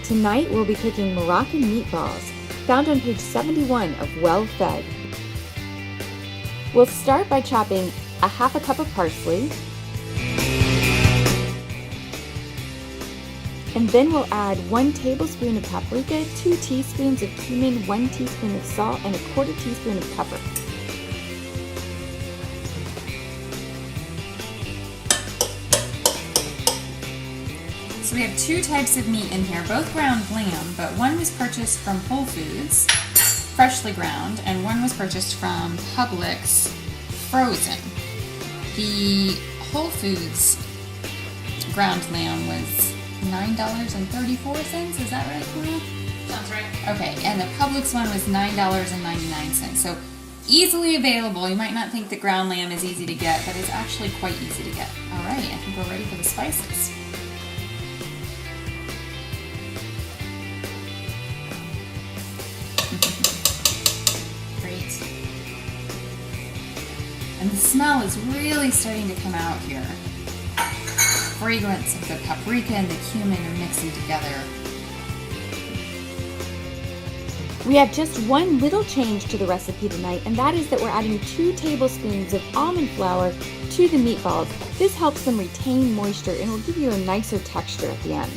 Tonight we'll be cooking Moroccan meatballs, found on page 71 of Well Fed. We'll start by chopping a half a cup of parsley, and then we'll add 1 tablespoon of paprika, 2 teaspoons of cumin, 1 teaspoon of salt, and 1/4 teaspoon of pepper. So we have 2 types of meat in here, both ground lamb, but one was purchased from Whole Foods, freshly ground, and one was purchased from Publix, frozen. The Whole Foods ground lamb was $9.34, is that right, Camille? Sounds right. Okay, and the Publix one was $9.99. So easily available. You might not think that ground lamb is easy to get, but it's actually quite easy to get. All right, I think we're ready for the spices. Great. And the smell is really starting to come out here. Fragrance of the paprika and the cumin are mixing together. We have just one little change to the recipe tonight, and that is that we're adding 2 tablespoons of almond flour to the meatballs. This helps them retain moisture and will give you a nicer texture at the end.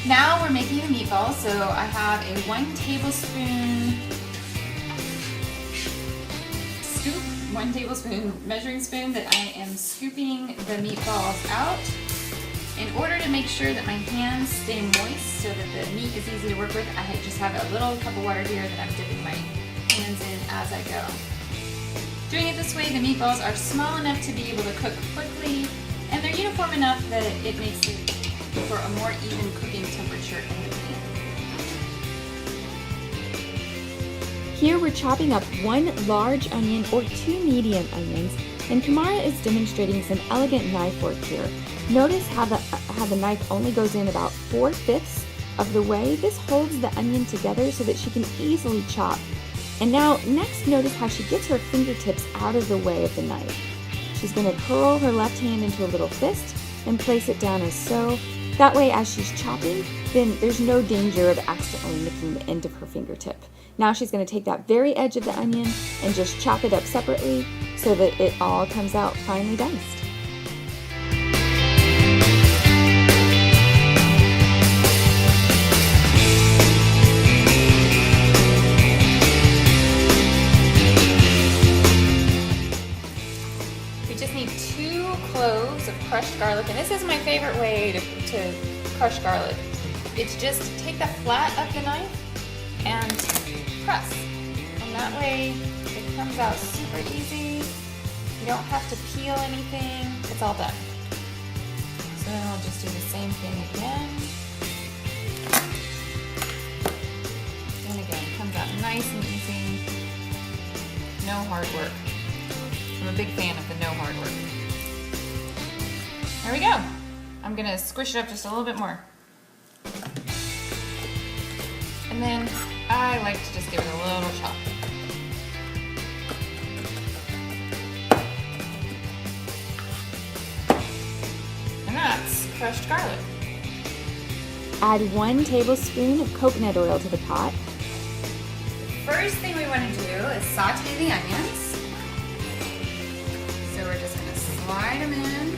Now we're making the meatballs, so I have a 1 tablespoon scoop, 1 tablespoon measuring spoon that I am scooping the meatballs out in order to make sure that my hands stay moist so that the meat is easy to work with. I just have a little cup of water here that I'm dipping my hands in as I go. Doing it this way, the meatballs are small enough to be able to cook quickly, and they're uniform enough that it makes it for a more even cooking temperature in the pan. Here we're chopping up 1 large onion or 2 medium onions, and Kamara is demonstrating some elegant knife work here. Notice how the knife only goes in about 4/5 of the way. This holds the onion together so that she can easily chop. And now next, notice how she gets her fingertips out of the way of the knife. She's going to curl her left hand into a little fist and place it down as so. That way, as she's chopping, then there's no danger of accidentally nicking the end of her fingertip. Now she's going to take that very edge of the onion and just chop it up separately so that it all comes out finely diced. We just need 2 cloves of crushed garlic, and this is my favorite way to crush garlic. It's just take the flat of the knife and press, and that way it comes out super easy. You don't have to peel anything. It's all done. So then I'll just do the same thing again. And again, it comes out nice and easy. No hard work. I'm a big fan of the no hard work. There we go. I'm gonna squish it up just a little bit more. And then I like to just give it a little chop. And that's crushed garlic. Add 1 tablespoon of coconut oil to the pot. First thing we want to do is saute the onions. So we're just going to slide them in.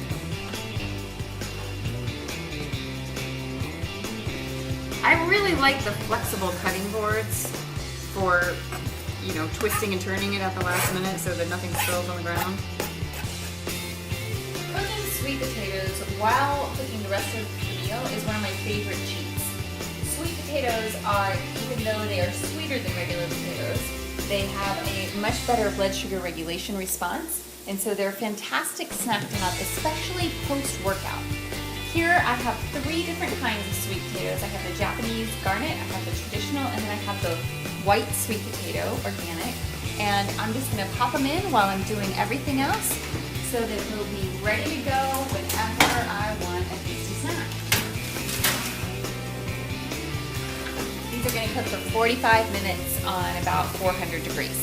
I really like the flexible cutting boards for, twisting and turning it at the last minute so that nothing spills on the ground. Cooking sweet potatoes while cooking the rest of the meal is one of my favorite cheats. Sweet potatoes are, even though they are sweeter than regular potatoes, they have a much better blood sugar regulation response, and so they're a fantastic snack to have, especially post-workout. Here I have 3 different kinds of sweet potatoes. I have the Japanese garnet, I have the traditional, and then I have the white sweet potato, organic. And I'm just gonna pop them in while I'm doing everything else so that they'll be ready to go whenever I want a tasty snack. These are gonna cook for 45 minutes on about 400 degrees.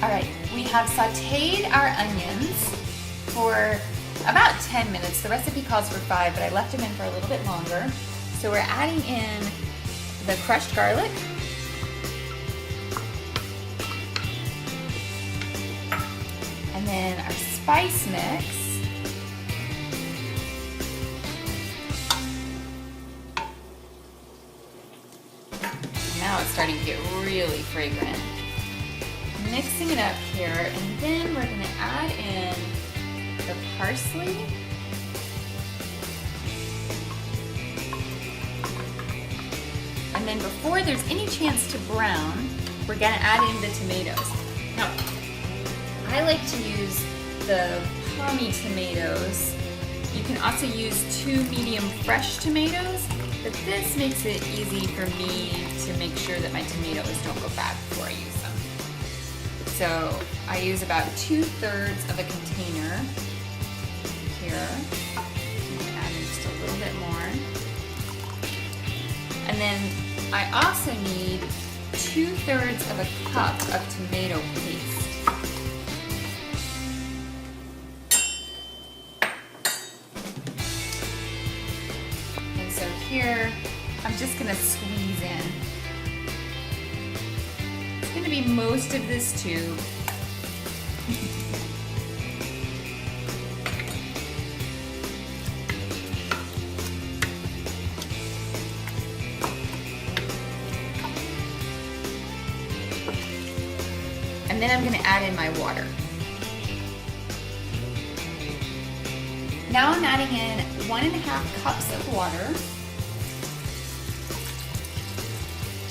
All right, we have sauteed our onions for about 10 minutes. The recipe calls for 5, but I left them in for a little bit longer. So we're adding in the crushed garlic, and then our spice mix. Now it's starting to get really fragrant. Mixing it up here, and then we're gonna add in the parsley. And then before there's any chance to brown, we're gonna add in the tomatoes. Now, I like to use the palmy tomatoes. You can also use 2 medium fresh tomatoes, but this makes it easy for me to make sure that my tomatoes don't go bad before I use them. So I use about 2/3 of a container here. I'm gonna add in just a little bit more. And then I also need 2/3 of a cup of tomato paste. And so here, I'm just gonna squeeze in. It's gonna be most of this tube. And then I'm gonna add in my water. Now I'm adding in 1.5 cups of water.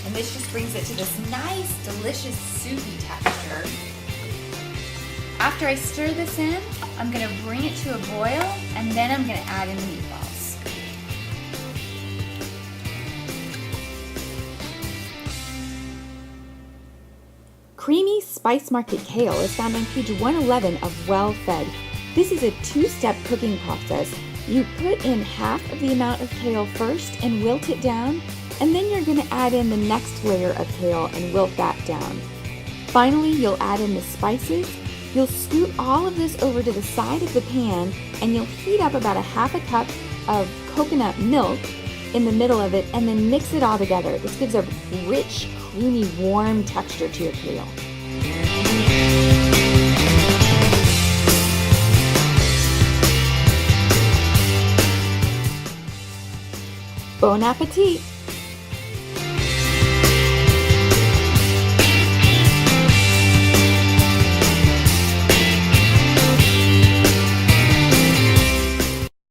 And this just brings it to this nice, delicious, soupy texture. After I stir this in, I'm gonna bring it to a boil, and then I'm gonna add in the meatballs. Creamy Spice Market Kale is found on page 111 of Well Fed. This is a 2-step cooking process. You put in half of the amount of kale first and wilt it down, and then you're going to add in the next layer of kale and wilt that down. Finally, you'll add in the spices. You'll scoot all of this over to the side of the pan, and you'll heat up about 1/2 cup of coconut milk in the middle of it, and then mix it all together. This gives a rich, creamy, warm texture to your kale. Bon appetit!